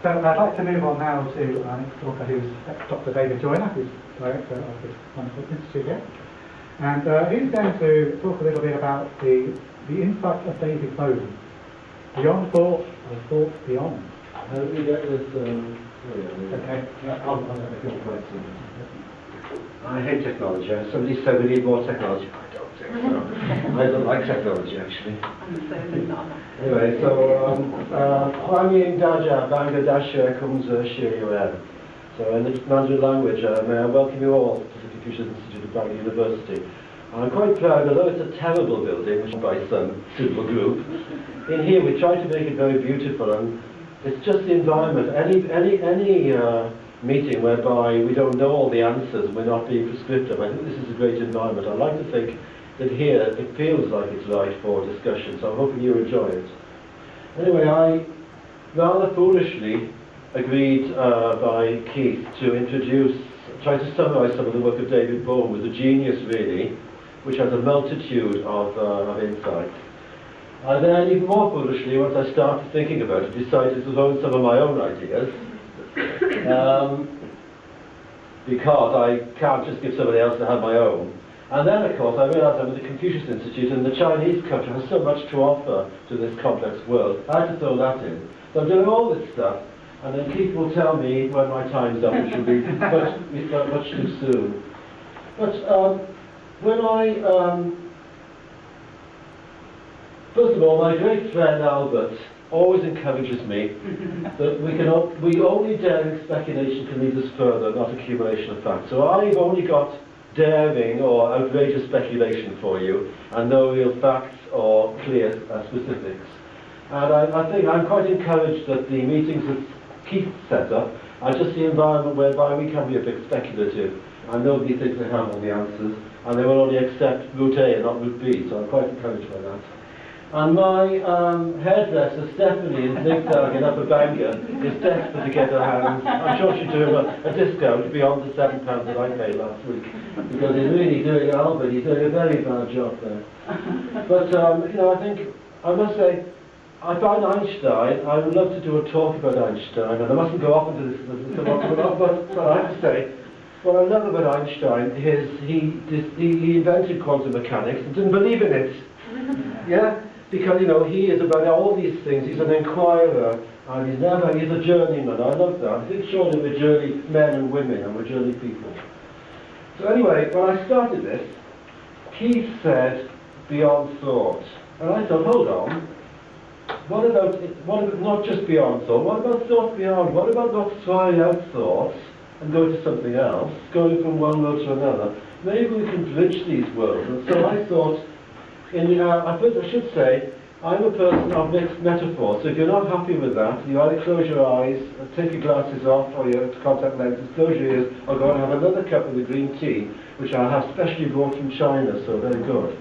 So I'd like to move on now to our next talker, who's Dr. David Joyner, who's director of this wonderful institute here. And he's going to talk a little bit about the insight of David Bowie. Beyond thought, or thought beyond. Let me get this, Okay. I hate technology. Somebody said we need more technology. I don't think so. I don't like technology, actually. Anyway, so Kwame Daja, Bangladesh comes Shiriyuan. So in the Mandarin language, may I welcome you all to the Confucius Institute of Bangor University. I'm quite proud, although it's a terrible building, which is by some simple group. In here we try to make it very beautiful, and it's just the environment. Any meeting whereby we don't know all the answers and we're not being prescriptive, I think this is a great environment. I like to think that here it feels like it's right for discussion, so I'm hoping you enjoy it. Anyway, I rather foolishly agreed by Keith to try to summarize some of the work of David Bowie, who was a genius really, which has a multitude of insights. And then even more foolishly, once I started thinking about it, decided to throw in some of my own ideas. Because I can't just give somebody else to have my own. And then, of course, I realised I'm at the Confucius Institute, and the Chinese culture has so much to offer to this complex world. I had to throw that in. So I'm doing all this stuff, and then Keith will tell me when my time's up, which will be much too soon. But when first of all, my great friend Albert always encourages me that we only daring speculation can lead us further, not accumulation of facts. So I've only got daring or outrageous speculation for you, and no real facts or clear specifics. And I think I'm quite encouraged that the meetings that Keith set up are just the environment whereby we can be a bit speculative, and nobody thinks they have all the answers, and they will only accept route A and not route B, so I'm quite encouraged by that. And my hairdresser, Stephanie, in Zigzag in Upper Bangor, is desperate to get her hands. I'm sure she'd do him a discount beyond the £7 that I paid last week, because he's really doing, Albert, he's doing a very bad job there. But, you know, I must say, I find Einstein, I would love to do a talk about Einstein, and I mustn't go off into this, but I have to say, what I love about Einstein is he invented quantum mechanics and didn't believe in it. Yeah? Because, you know, he is about all these things. He's an inquirer, and he's a journeyman. I love that. I think surely we're journey men and women, and we're journey people. So anyway, when I started this, Keith said, beyond thought. And I thought, hold on, what about not just beyond thought, what about thought beyond? What about not throwing out thoughts and going to something else, going from one world to another? Maybe we can bridge these worlds. And so I thought, I should say, I'm a person of mixed metaphors, so if you're not happy with that, you either close your eyes, take your glasses off, or your contact lenses, close your ears, or go and have another cup of the green tea, which I have specially brought from China, so very good.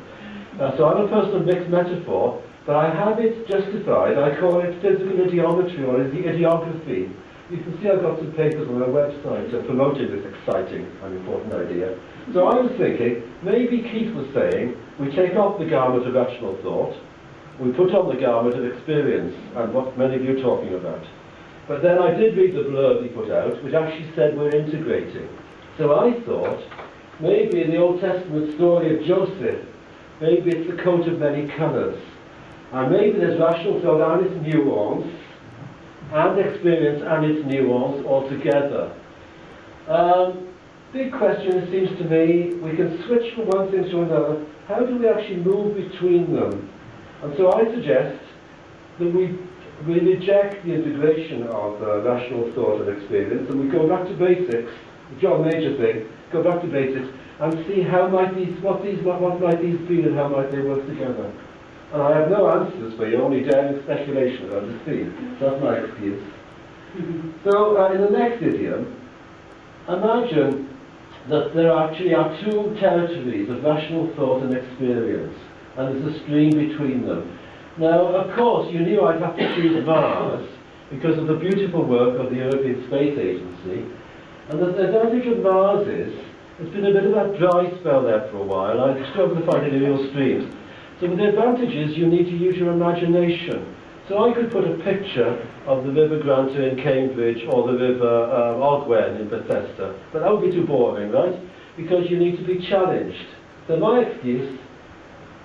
So I'm a person of mixed metaphor, but I have it justified. I call it physical ideometry, or ideography. You can see I've got some papers on my website promoting this exciting and important idea. So I was thinking, maybe Keith was saying, we take off the garment of rational thought, we put on the garment of experience, and what many of you are talking about. But then I did read the blurb he put out, which actually said we're integrating. So I thought, maybe in the Old Testament story of Joseph, maybe it's the coat of many colours. And maybe there's rational thought and its nuance, and experience and its nuance all together. Big question, it seems to me, we can switch from one thing to another. How do we actually move between them? And so I suggest that we reject the integration of rational thought and experience, and we go back to basics, the John Major thing, go back to basics, and see what might these be and how might they work together. And I have no answers for you, only daring speculation about the theme. So that's my excuse. So in the next idiom, imagine that there actually are two territories of rational thought and experience, and there's a stream between them. Now, of course, you knew I'd have to choose Mars because of the beautiful work of the European Space Agency, and the advantage of Mars is it's been a bit of a dry spell there for a while. I struggle to find any real streams. So the advantage is you need to use your imagination. So I could put a picture of the River Granter in Cambridge or the River Ogwen in Bethesda. But that would be too boring, right? Because you need to be challenged. So my excuse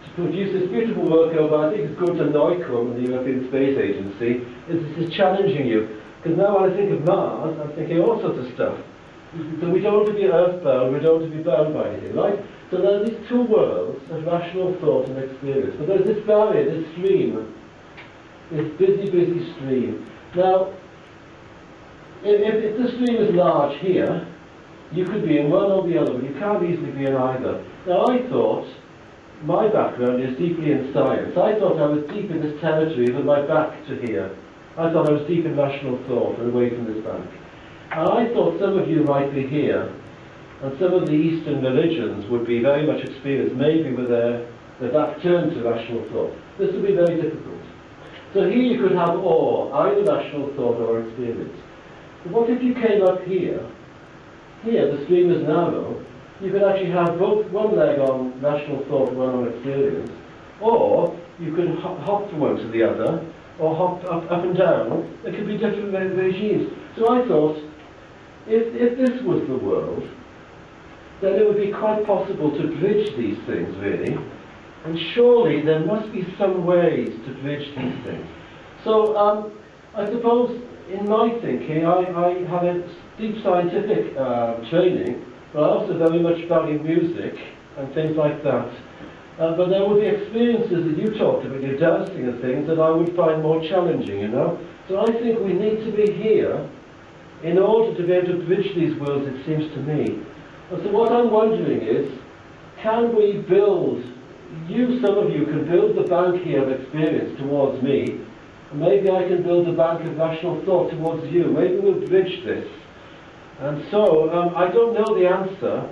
to produce this beautiful work over, I think it's called to Neukom, the European Space Agency, is this is challenging you. Because now when I think of Mars, I'm thinking all sorts of stuff. So we don't want to be earthbound, we don't want to be bound by anything, right? So there are these two worlds of rational thought and experience. But there's this barrier, this stream, this busy, busy stream. Now, if the stream is large here, you could be in one or the other, but you can't easily be in either. Now I thought, my background is deeply in science. I thought I was deep in this territory with my back to here. I thought I was deep in rational thought and away from this bank. And I thought some of you might be here, and some of the Eastern religions would be very much experienced, maybe with their back turned to rational thought. This would be very difficult. So here you could have or, either rational thought or experience. But what if you came up here? Here, the stream is narrow. You could actually have both one leg on rational thought and one on experience. Or you could hop from one to the other, or hop up and down. There could be different regimes. So I thought, if this was the world, then it would be quite possible to bridge these things, really. And surely there must be some ways to bridge these things. So I suppose in my thinking, I have a deep scientific training, but I also very much value music and things like that. But there would be experiences that you talked about, your dancing and things, that I would find more challenging, you know. So I think we need to be here in order to be able to bridge these worlds, it seems to me. And so what I'm wondering is, can we build, some of you can build the bank here of experience towards me, and maybe I can build a bank of rational thought towards you. Maybe we'll bridge this. And so, I don't know the answer.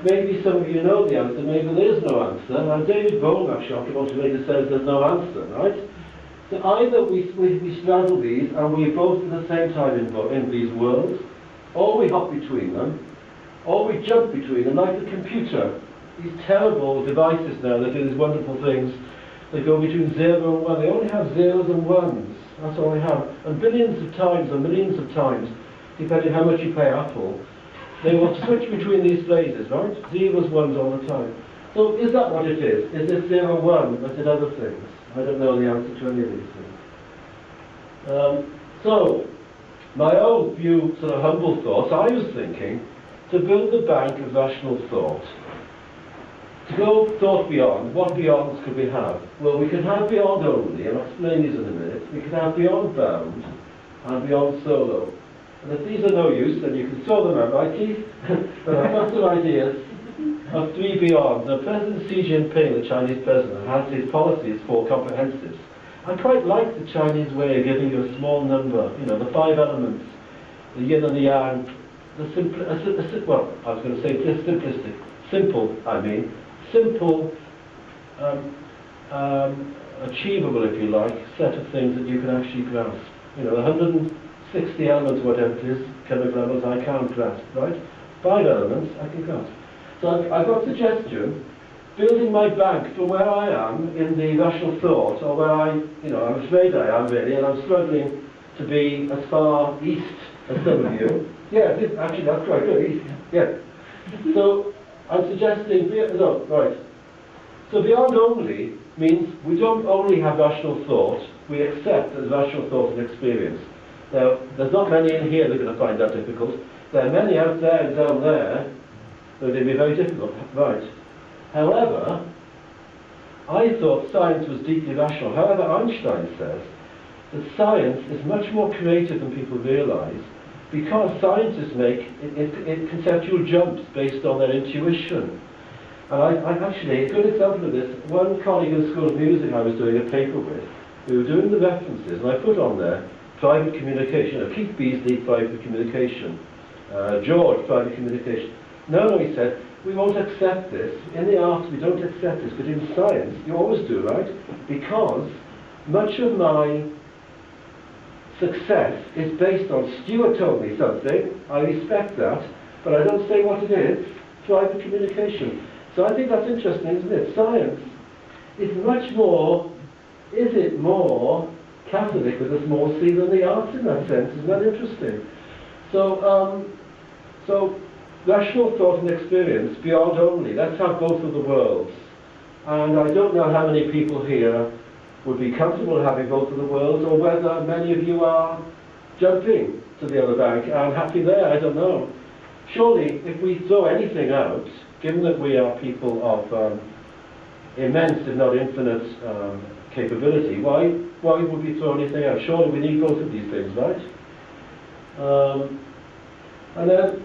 Maybe some of you know the answer, maybe there is no answer. And David Bohm, actually, Archaeology later says there's no answer, right? So either we straddle these and we both at the same time in these worlds, or we hop between them, or we jump between them like the computer. These terrible devices now that do these wonderful things, they go between 0 and 1. They only have zeros and ones. That's all they have. And billions of times, or millions of times, depending how much you pay Apple, they will switch between these phrases, right? Zeros, ones all the time. So is that what it is? Is it 0, 1, or is it other things? I don't know the answer to any of these things. So, my own few sort of humble thoughts, I was thinking to build a bank of rational thought. To go thought beyond, what beyonds could we have? Well, we could have beyond only, and I'll explain these in a minute. We could have beyond bound and beyond solo. And if these are no use, then you can throw them out, right, Keith? But I've got some ideas of 3 beyonds. Now, President Xi Jinping, the Chinese president, has his policies for comprehensives. I quite like the Chinese way of giving you a small number, you know, the 5 elements, the yin and the yang, well, I was going to say simplistic, simple, simple, achievable, if you like, set of things that you can actually grasp. You know, 160 elements, whatever it is, chemical elements, I can't grasp, right? 5 elements, I can grasp. So I've got a suggestion, building my bank from where I am in the rational thought, or where I'm afraid I am really, and I'm struggling to be as far east as some of you. Yeah, actually that's quite good, east, yeah. So I'm suggesting, So beyond only means we don't only have rational thought, we accept as rational thought and experience. Now, there's not many in here that are going to find that difficult. There are many out there and down there that it'd be very difficult, right? However, I thought science was deeply rational. However, Einstein says that science is much more creative than people realise, because scientists make conceptual jumps based on their intuition. And I actually, a good example of this, one colleague in the School of Music I was doing a paper with, we were doing the references, and I put on there private communication, Keith Beasley, private communication, George, private communication. No, he said, we won't accept this. In the arts we don't accept this, but in science you always do, right? Because much of my success is based on, Stuart told me something, I respect that, but I don't say what it is, private communication. So I think that's interesting, isn't it? Science is much more, is it more Catholic with a small c than the arts in that sense. Isn't that interesting? So, so rational thought and experience beyond only. Let's have both of the worlds. And I don't know how many people here would be comfortable having both of the worlds, or whether many of you are jumping to the other bank and happy there. I don't know. Surely, if we throw anything out, given that we are people of immense, if not infinite, capability, why would we throw anything out? Surely we need both of these things, right? And then,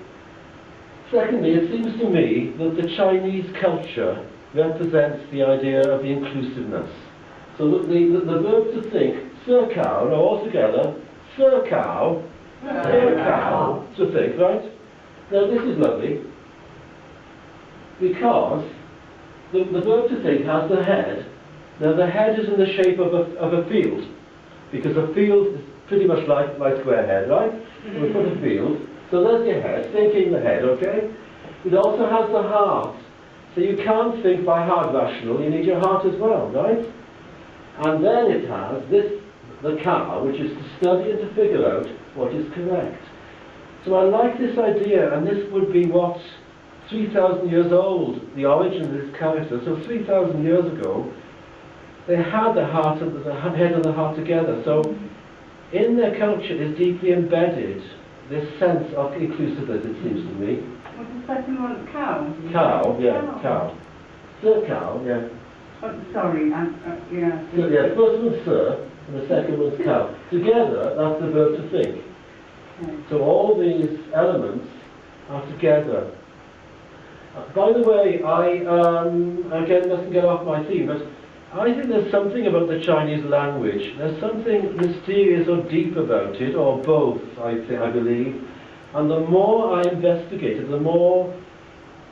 secondly, it seems to me that the Chinese culture represents the idea of the inclusiveness. So that the verb to think, circao, no, all together, circao, to think, right? Now this is lovely, because the verb to think has the head. Now the head is in the shape of a field, because a field is pretty much like my square head, right? So we put a field, so there's your head, thinking the head, okay? It also has the heart. So you can't think by heart rational, you need your heart as well, right? And then it has the car, which is to study and to figure out what is correct. So I like this idea, and this would be what, 3,000 years old, the origin of this character. So 3,000 years ago, they had the heart and the head and the heart together. So in their culture is deeply embedded this sense of inclusiveness, it seems to me. What's the second one? Cow? Cow, yeah, cow. Sir cow, yeah. Oh, sorry, yeah. So, yeah, the first one's sir, and the second one's cow. Together, that's the verb to think. Okay. So all these elements are together. By the way, I again mustn't get off my theme, but I think there's something about the Chinese language. There's something mysterious or deep about it, or both, I believe. And the more I investigate it, the more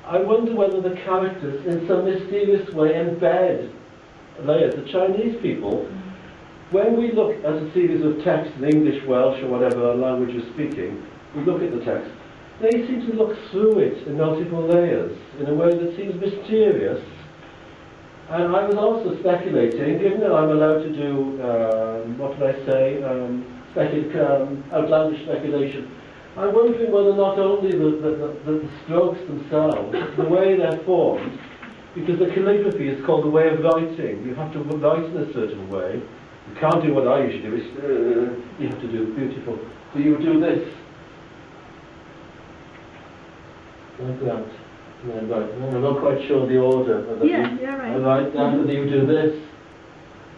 I wonder whether the characters, in some mysterious way, embed layers. The Chinese people, when we look at a series of texts in English, Welsh, or whatever language you're speaking, we look at the text, they seem to look through it in multiple layers, in a way that seems mysterious. And I was also speculating, given that I'm allowed to do, what did I say, outlandish speculation, I'm wondering whether not only the strokes themselves, the way they're formed, because the calligraphy is called the way of writing. You have to write in a certain way. You can't do what I usually do, it's, you have to do beautiful. So you do this. Like that. And then right. I'm not quite sure the order. Yeah, right. And right after you do this.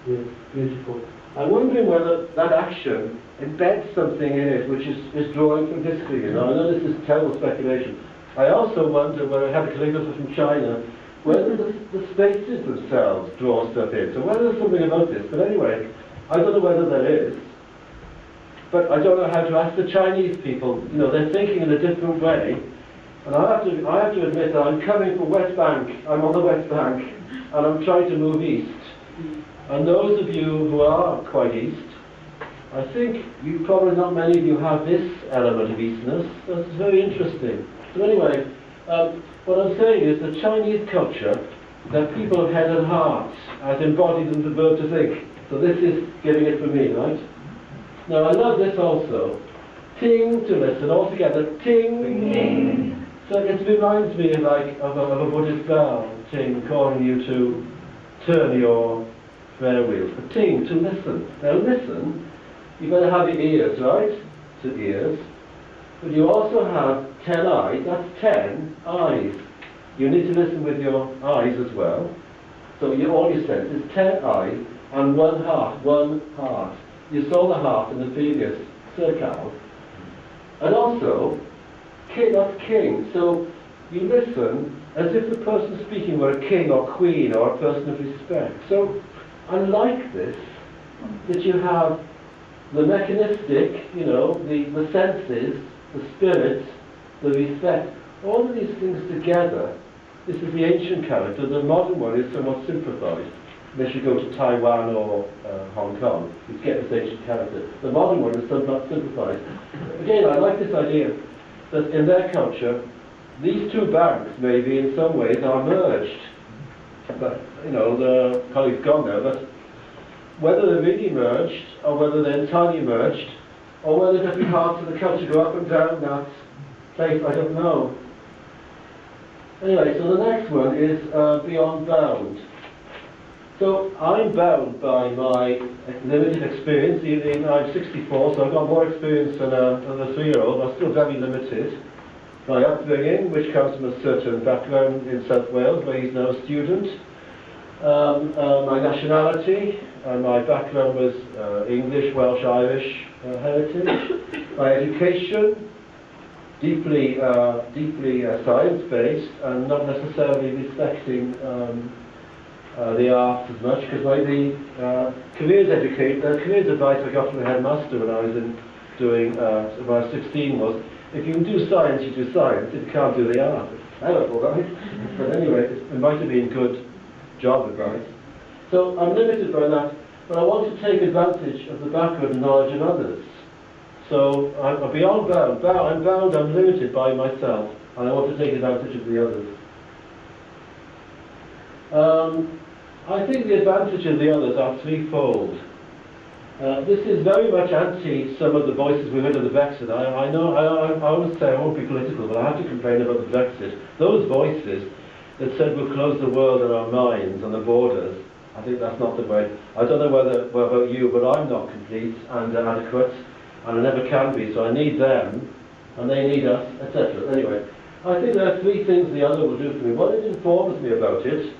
Yes, beautiful. I'm wondering whether that action embeds something in it which is drawing from history. You know? I know this is terrible speculation. I also wonder whether I have a calligrapher from China, whether the spaces themselves draw stuff in. So whether there's something about this. But anyway, I don't know whether there is. But I don't know how to ask the Chinese people. You know, they're thinking in a different way. And I have to admit that I'm coming from West Bank. I'm on the West Bank, and I'm trying to move east. And those of you who are quite east, I think probably not many of you have this element of eastness. That's very interesting. So anyway, what I'm saying is the Chinese culture, they're people of head and heart, as embodied in the verb to think. So this is giving it for me, right? Now I love this also. Ting, to listen, all together. Ting. Ting. So it reminds me of a Buddhist bell, ting, calling you to turn your prayer wheels. A ting, to listen. Now listen, you've got to have your ears, right? To ears. But you also have 10 eyes, that's 10 eyes. You need to listen with your eyes as well. So all your senses, 10 eyes, and one heart. You saw the heart in the previous circle. And also, that's king. So you listen as if the person speaking were a king or queen or a person of respect. So I like this, that you have the mechanistic, you know, the senses, the spirit, the respect, all of these things together. This is the ancient character. The modern one is somewhat simplified. Unless you go to Taiwan or Hong Kong, you get this ancient character. The modern one is somewhat simplified. Again, I like this idea that in their culture, these two banks maybe in some ways are merged. But, you know, the colleague's gone now, but whether they're really merged, or whether they're entirely merged, or whether different parts of the culture go up and down that place, I don't know. Anyway, so the next one is beyond bound. So I'm bound by my limited experience. Even I'm 64, so I've got more experience than a 3-year-old. I'm still very limited. My upbringing, which comes from a certain background in South Wales, where he's now a student. My nationality, my background was English, Welsh, Irish heritage. My education, deeply science-based and not necessarily respecting the arts as much, because careers advice I got from the headmaster when I was when I was 16 was, if you can do science, you do science. If you can't do the art, it's terrible, right? But anyway, it might have been good job advice. So I'm limited by that, but I want to take advantage of the background and knowledge of others. So I'm beyond bound. I'm limited by myself, and I want to take advantage of the others. I think the advantage of the others are threefold. This is very much anti some of the voices we heard of the Brexit. I know, I always say I won't be political, but I have to complain about the Brexit. Those voices that said we'll close the world on our minds, on the borders, I think that's not the way. I don't know what about you, but I'm not complete and adequate, and I never can be, so I need them, and they need us, etc. Anyway, I think there are three things the other will do for me. One, it informs me about it.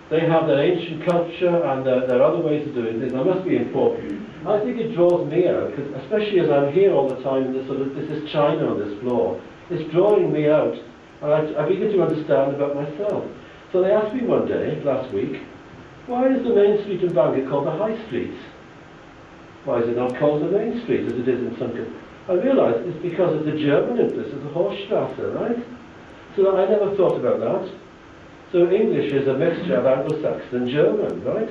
They have their ancient culture and their other ways of doing things. I must be informed. I think it draws me out, because especially as I'm here all the time, this is China on this floor. It's drawing me out, and I begin to understand about myself. So they asked me one day, last week, why is the main street in Bangor called the High Street? Why is it not called the Main Street, as it is in some countries? I realised it's because of the German influence of the Horststrasse, right? So I never thought about that. So English is a mixture of Anglo-Saxon and German, right?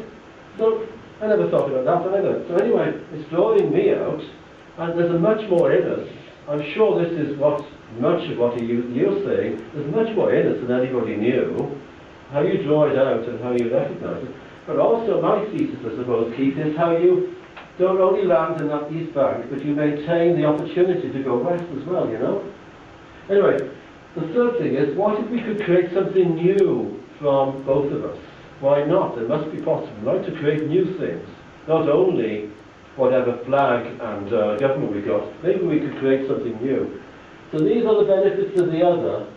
So I never thought about that either. So anyway, it's drawing me out, and there's a much more in us. I'm sure this is much of what you're saying. There's much more in us than anybody knew. How you draw it out and how you recognise it. But also my thesis, I suppose, Keith, is how you don't only land in that East Bank, but you maintain the opportunity to go west as well, you know? Anyway, the third thing is, what if we could create something new from both of us? Why not? It must be possible, right, to create new things. Not only whatever flag and government we got, maybe we could create something new. So these are the benefits of the other.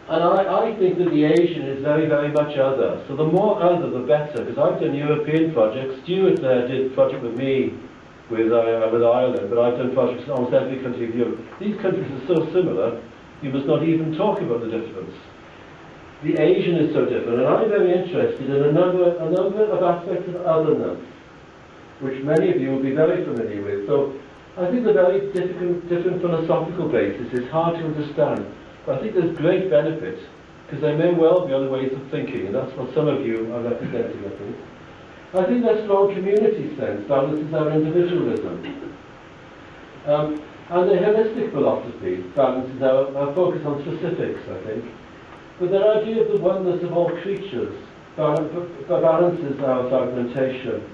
And I think that the Asian is very, very much other. So the more other, the better, because I've done European projects. Stuart did a project with me with Ireland, but I've done projects in almost every country of Europe. These countries are so similar, you must not even talk about the difference. The Asian is so different, and I'm very interested in a number of aspects of otherness, which many of you will be very familiar with. So I think the very different philosophical basis is hard to understand. But I think there's great benefit, because there may well be other ways of thinking, and that's what some of you are representing, I think. I think there's strong community sense, balances our individualism. And the holistic philosophy balances our focus on specifics, I think. But their idea of the oneness of all creatures balances our fragmentation.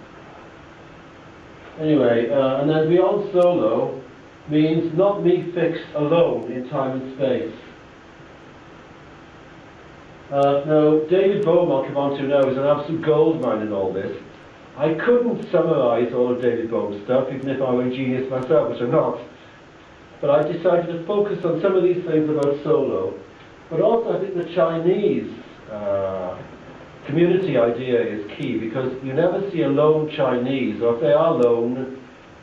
Anyway, and then beyond solo means not me fixed alone in time and space. Now, David Bohm, I'll come on to now, is an absolute goldmine in all this. I couldn't summarise all of David Bohm's stuff, even if I were a genius myself, which I'm not. But I decided to focus on some of these things about solo. But also I think the Chinese community idea is key, because you never see a lone Chinese, or if they are lone,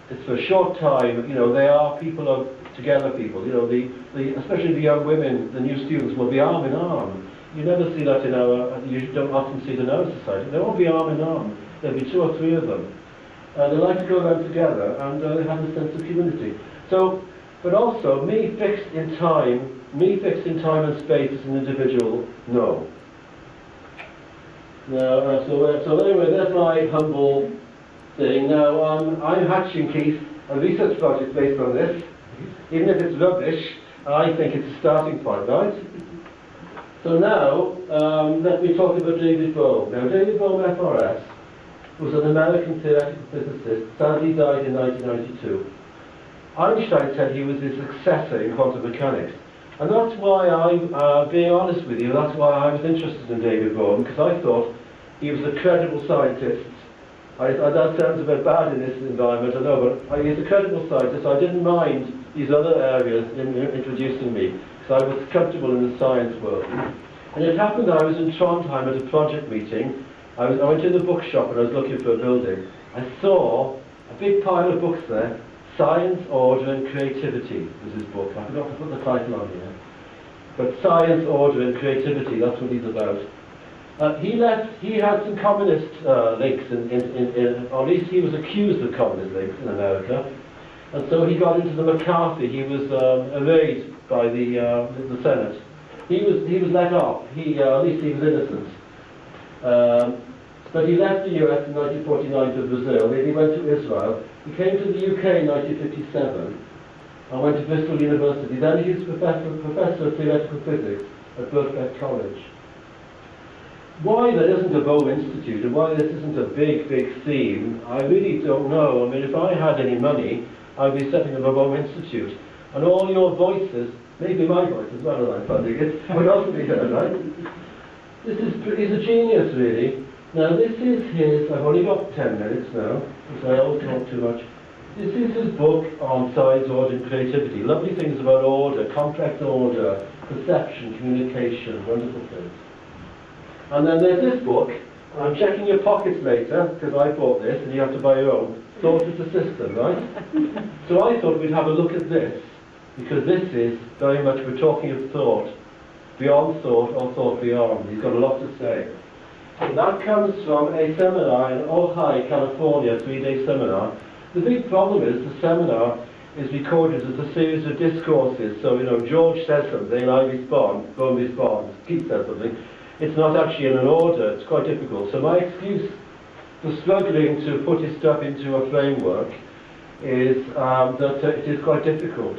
it's for a short time. You know, they are together people. You know, especially the young women, the new students, will be arm in arm. You never see that you don't often see it in our society. They won't be arm in arm. There'll be 2 or 3 of them. They like to go around together, and they have a sense of community. So, but also, me fixed in time and space as an individual, no. Now, so anyway, there's my humble thing. Now, I'm hatching, Keith, a research project based on this. Even if it's rubbish, I think it's a starting point, right? So now, let me talk about David Bohm. Now, David Bohm FRS was an American theoretical physicist, sadly died in 1992. Einstein said he was his successor in quantum mechanics. And that's why being honest with you, that's why I was interested in David Bohm, because I thought he was a credible scientist. That sounds a bit bad in this environment, I know, but he's a credible scientist. I didn't mind these other areas in introducing me, because I was comfortable in the science world. And it happened that I was in Trondheim at a project meeting. I went to the bookshop and I was looking for a building. I saw a big pile of books there. Science, Order and Creativity was his book. I forgot to put the title on here. But Science, Order and Creativity, that's what he's about. He had some communist links, or at least he was accused of communist links in America. And so he got into the McCarthy. He was arraigned by the Senate. He was let off. At least he was innocent. But he left the US in 1949 to Brazil. Then he went to Israel. He came to the UK in 1957 and went to Bristol University. Then he was professor of theoretical physics at Birkbeck College. Why there isn't a Bohm Institute and why this isn't a big, big theme, I really don't know. I mean, if I had any money, I'd be setting up a Bohm Institute. And all your voices, maybe my voice as well as I'm funding it, would also be heard, right? He's a genius, really. Now, this is his, I've only got 10 minutes now, because I always talk too much. This is his book on science, order, and creativity. Lovely things about order, complex order, perception, communication, wonderful things. And then there's this book. I'm checking your pockets later, because I bought this, and you have to buy your own. Thought is a system, right? So I thought we'd have a look at this, because this is very much, we're talking of thought, beyond thought or thought beyond. He's got a lot to say. And that comes from a seminar in Ojai, California, a 3-day seminar. The big problem is the seminar is recorded as a series of discourses. So, you know, George says something, I respond, Bohm responds, Keith says something. It's not actually in an order, it's quite difficult. So my excuse for struggling to put his stuff into a framework is that it is quite difficult.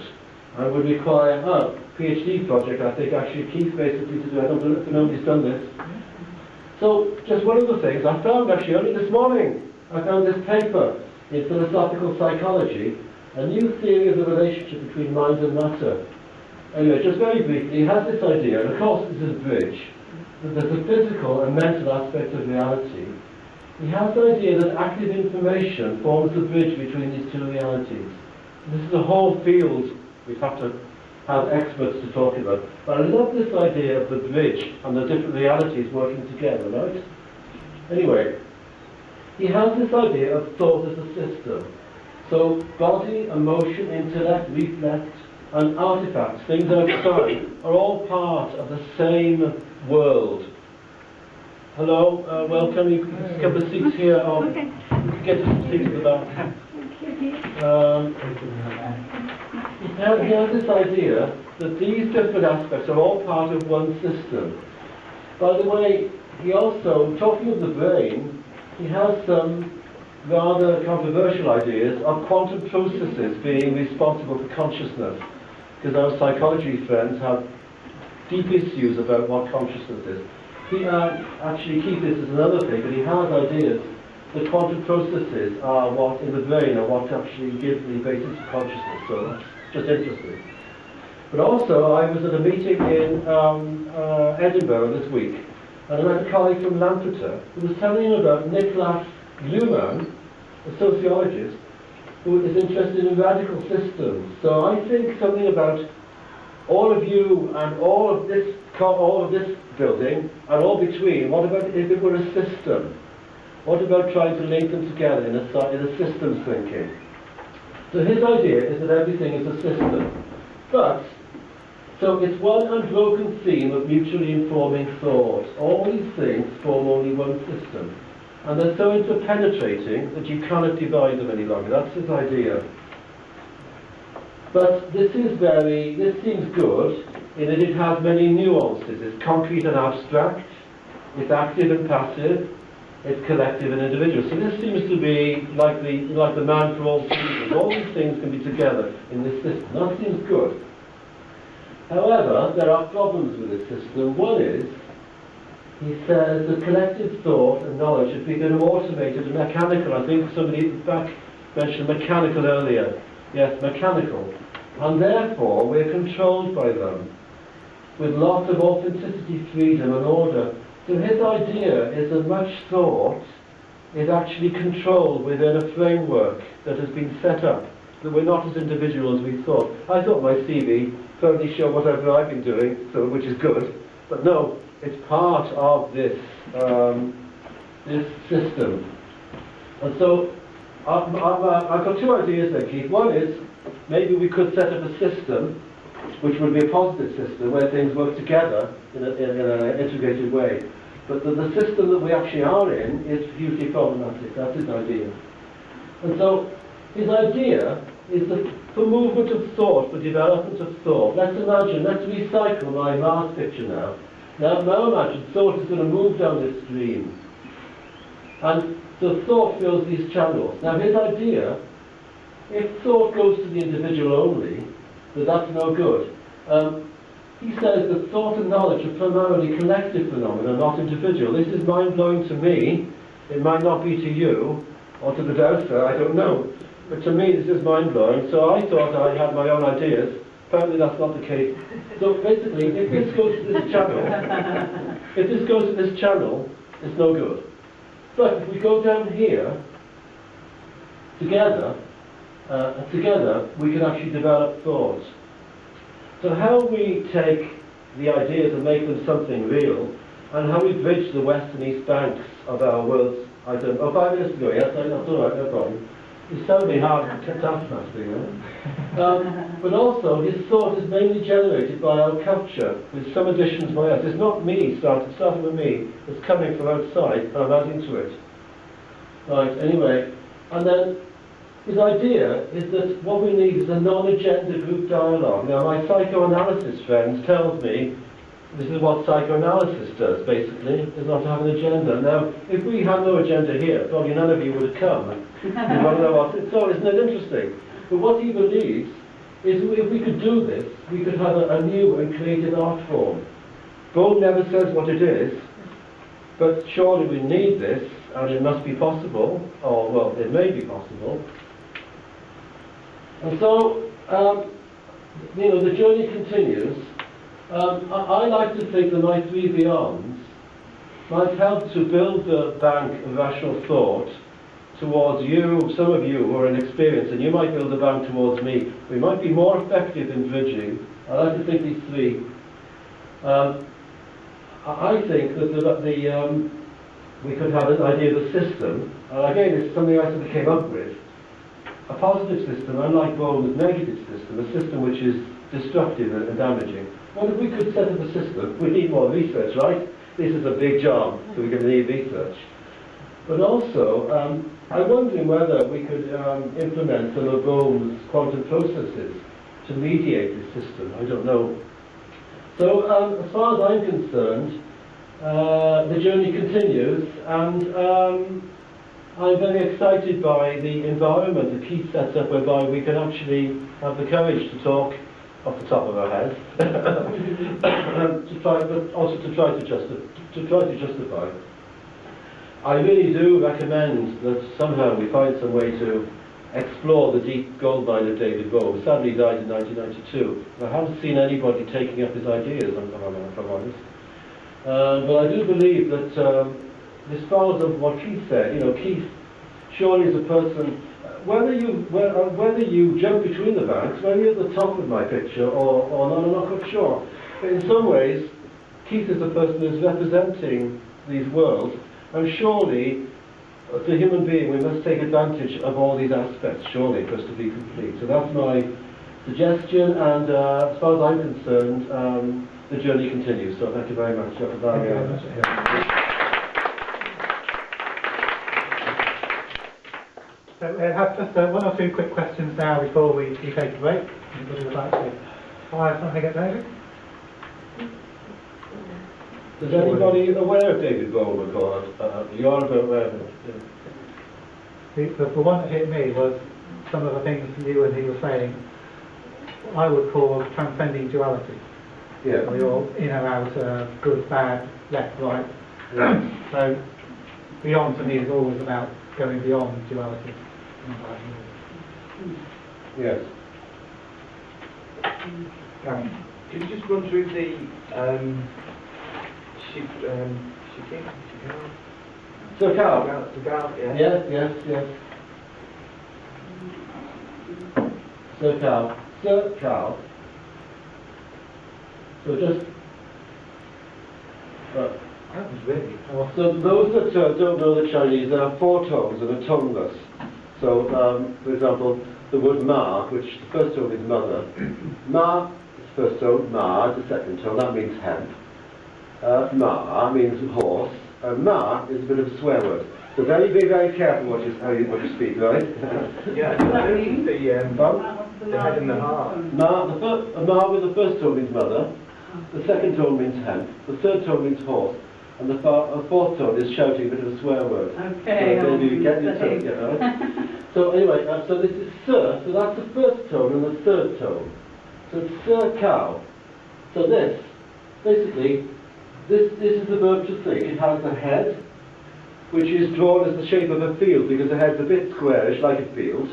I would require a PhD project, I think, actually Keith basically to do. I don't know if nobody's done this. So, just one of the things I found actually only this morning, I found this paper in philosophical psychology, a new theory of the relationship between mind and matter. Anyway, just very briefly, he has this idea, and of course this is a bridge, that there's a physical and mental aspect of reality. He has the idea that active information forms the bridge between these two realities. This is a whole field we'd have to have experts to talk about. But I love this idea of the bridge and the different realities working together, right? Anyway, he has this idea of thought as a system. So body, emotion, intellect, reflex, and artifacts, things outside, are all part of the same world. Hello, welcome. You can have a couple of seats here. Or Okay. you can get some seats at the back. He has this idea that these different aspects are all part of one system. By the way, he also, talking of the brain, he has some rather controversial ideas of quantum processes being responsible for consciousness, because our psychology friends have deep issues about what consciousness is. He actually keep this as another thing, but he has ideas that quantum processes are what in the brain are what actually give the basis of consciousness. So that's just interesting. But also, I was at a meeting in Edinburgh this week, and I met a colleague from Lampeter who was telling me about Niklas Luhmann, a sociologist, who is interested in radical systems. So I think something about all of you and all of this building and all between. What about if it were a system? What about trying to link them together in a systems thinking? So his idea is that everything is a system. But, so it's one unbroken theme of mutually informing thought. All these things form only one system. And they're so interpenetrating that you cannot divide them any longer. That's his idea. But this seems good in that it has many nuances. It's concrete and abstract, it's active and passive, it's collective and individual. So this seems to be like the man for all seasons. All these things can be together in this system. That seems good. However, there are problems with this system. One is, he says that collective thought and knowledge have become automated and mechanical. I think somebody back mentioned mechanical earlier. Yes, mechanical. And therefore, we're controlled by them with lots of authenticity, freedom and order. So his idea is that much thought is actually controlled within a framework that has been set up, that we're not as individual as we thought. I thought my CV probably showed whatever I've been doing, so, which is good, but no, it's part of this, this system. And so I've got two ideas there, Keith. One is maybe we could set up a system which would be a positive system where things work together in an integrated way. But the system that we actually are in is hugely problematic. That's his idea. And so his idea is that for movement of thought, for development of thought, let's imagine, let's recycle my Mars picture now. Now imagine thought is going to move down this stream. And so thought fills these channels. Now his idea, if thought goes to the individual only, that's no good. He says that thought and knowledge are primarily collective phenomena, not individual. This is mind-blowing to me. It might not be to you, or to the dowser, I don't know. But to me this is mind-blowing, so I thought I had my own ideas. Apparently that's not the case. So basically, if this goes to this channel, it's no good. But if we go down here, together, we can actually develop thoughts. So how we take the ideas and make them something real, and how we bridge the west and east banks of our world's, I don't know, 5 minutes ago, yes, that's all right, no problem. It's terribly hard taskmaster, you know. But also, his thought is mainly generated by our culture, with some additions by us. It's not me, starting with me, it's coming from outside, and I'm adding to it. Right, anyway, and then his idea is that what we need is a non-agenda group dialogue. Now, my psychoanalysis friends tells me this is what psychoanalysis does, basically, is not to have an agenda. Now, if we had no agenda here, probably none of you would have come. You want to know what it's all, isn't it interesting? But what he believes is if we could do this, we could have a new and creative art form. Gold never says what it is, but surely we need this, and it must be possible, or, well, it may be possible. And so, you know, the journey continues. I like to think that my 3 beyonds might help to build the bank of rational thought towards you, some of you who are inexperienced, and you might build a bank towards me. We might be more effective in bridging. I like to think these 3. I think that we could have an idea of a system, and again, it's something I sort of came up with. A positive system, unlike Bohm's negative system, a system which is destructive and damaging. What if we could set up a system? We need more research, right? This is a big job, so we're going to need research. But also, I'm wondering whether we could implement some of Bohm's quantum processes to mediate this system. I don't know. So, as far as I'm concerned, the journey continues, and I'm very excited by the environment that Keith sets up, whereby we can actually have the courage to talk off the top of our heads, but also to try to justify. I really do recommend that somehow we find some way to explore the deep gold mine of David Bohm. Sadly, he died in 1992. I haven't seen anybody taking up his ideas, if I'm honest. But I do believe that as far as what Keith said, you know, Keith surely is a person, whether you jump between the banks, whether you're at the top of my picture or not, I'm not quite sure. But in some ways, Keith is a person who's representing these worlds, and surely, as a human being, we must take advantage of all these aspects, surely, for us to be complete. So that's my suggestion, and as far as I'm concerned, the journey continues. So thank you very much. Thank you very much. So we have just 1 or 2 quick questions now before we take a break. Anybody would like to fire something at David? Is anybody aware of David Bohm at all? You are aware of it? The one that hit me was some of the things you and he were saying, I would call transcending duality. Yeah. Or you're in or out, good, bad, left, right. Yeah. So beyond to me is always about going beyond duality. Yes. Gary. Could you just run through the So Carl. yeah? Yes. So Carl. So just. That was really So those that don't know the Chinese, there are 4 tones and a toneless. So, for example, the word ma, which the first tone is mother. Ma is the first tone, ma is the second tone, that means hemp. Ma means horse, and ma is a bit of a swear word. So be very careful what you speak, right? yeah, I think the head and the heart. Ma with the first tone means mother, the second tone means hemp, the third tone means horse, and the fourth tone is shouting, a bit of a swear word. Okay. So maybe you get yourself, right? So anyway, so this is sir, so that's the first tone and the third tone. So it's sir cow. So this, basically, this is the verb to think. It has the head, which is drawn as the shape of a field, because the head's a bit squarish, like a field.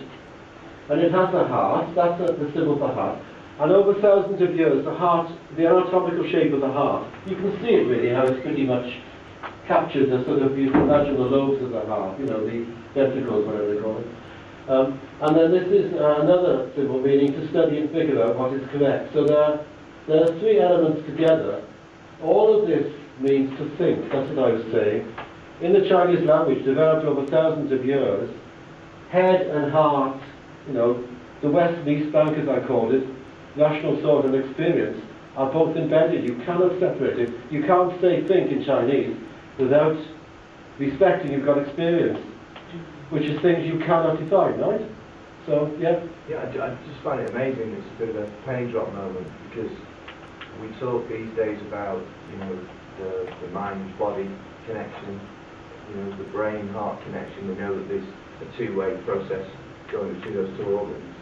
And it has the heart, that's the symbol for heart. And over thousands of years, the heart, the anatomical shape of the heart, you can see it really, how it's pretty much captured the sort of, you can imagine the lobes of the heart, you know, the ventricles, whatever they call it. And then this is another symbol meaning to study and figure out what is correct. So there are 3 elements together. All of this means to think, that's what I was saying. In the Chinese language, developed over thousands of years, head and heart, you know, the West and East Bank, as I called it, rational thought and experience, are both embedded. You cannot separate it. You can't say think in Chinese without respecting you've got experience, which is things you cannot define, right? So, yeah? Yeah, I just find it amazing. It's a bit of a penny drop moment, because we talk these days about, you know, the mind-body connection, you know, the brain-heart connection. We know that there's a two-way process going between those 2 organs.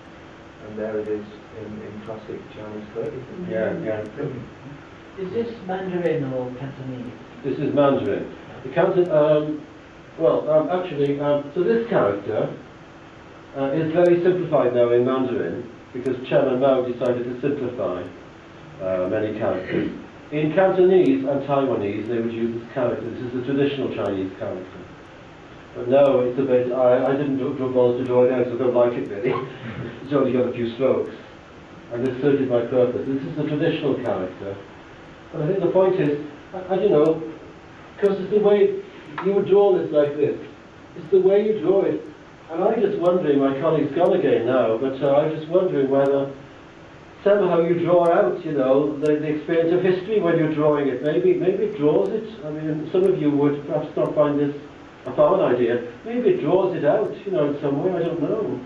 And there it is in classic Chinese calligraphy. Yeah. Is this Mandarin or Cantonese? This is Mandarin. The Canton, so this character is very simplified now in Mandarin, because Chairman Mao decided to simplify many characters. In Cantonese and Taiwanese, they would use this character. This is the traditional Chinese character. But no, it's a bit, I didn't bother to draw it out, so I don't like it really. It's only got a few strokes. And this suited my purpose. This is the traditional character. And I think the point is, I don't know, because it's the way you would draw this like this. It's the way you draw it. And I'm just wondering, my colleague's gone again now, but I'm just wondering whether somehow you draw out, you know, the experience of history when you're drawing it. Maybe it draws it. I mean, some of you would perhaps not find this a foreign idea. Maybe it draws it out, you know, in some way. I don't know.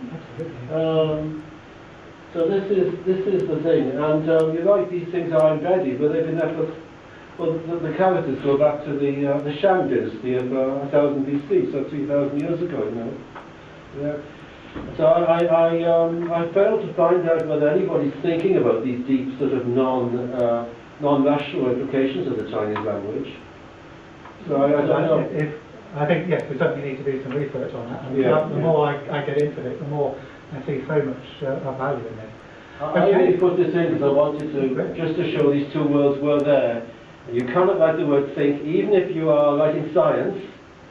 So this is the thing. And you're right. These things are embedded, but they've been there for. Well, the characters go back to the Shang dynasty of 1000 BC, so 3000 years ago, you know. Yeah. So I failed to find out whether anybody's thinking about these deep sort of non-rational implications of the Chinese language. So I don't know. I think, yes, we certainly need to do some research on that. And the more I get into it, the more I see so much value in it. I really put this in because I wanted to, just to show these 2 worlds were there. And you cannot write the word think, even if you are writing science,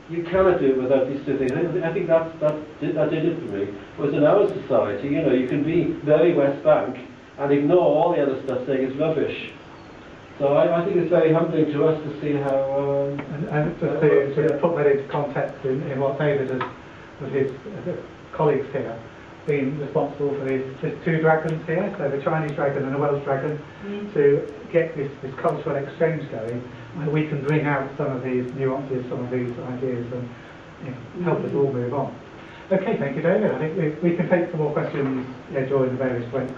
you cannot do it without these 2 things. I think that did it for me. Whereas in our society, you know, you can be very West Bank and ignore all the other stuff, saying it's rubbish. So I think it's very humbling to us to see how... and just to put that into context in what David has, with his colleagues here, been responsible for these 2 dragons here, so the Chinese dragon and the Welsh dragon, to get this cultural exchange going, where we can bring out some of these nuances, some of these ideas, and help us all move on. Okay, thank you, David. I think we can take some more questions during the various breaks.